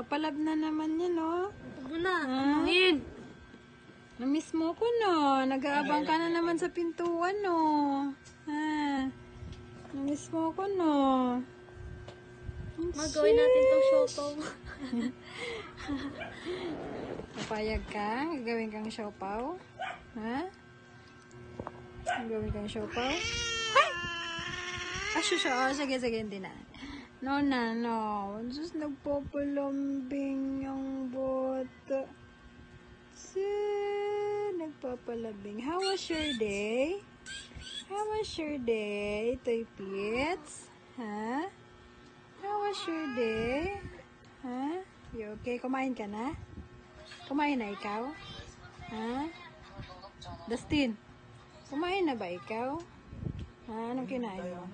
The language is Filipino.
Nagpapalab na naman yan, oh. Huwag na, anuhin. Namiss mo ko, no? Nag-aabang ka na naman sa pintuan, no? Ha? Namiss mo ko, no? Magawin natin tong siopaw. Papayag ka? Gagawin kang siopaw? Ha? Gagawin kang siopaw? Ay! Oh, sige, hindi na. No. Just nagpapalambing yung bota. Nagpapalambing. How was your day? How was your day, Toy Pits? Ha? How was your day? Ha? You okay? Kumain ka na? Kumain na ikaw? Ha? Dustin, kumain na ba ikaw? Ha? Anong kinain mo?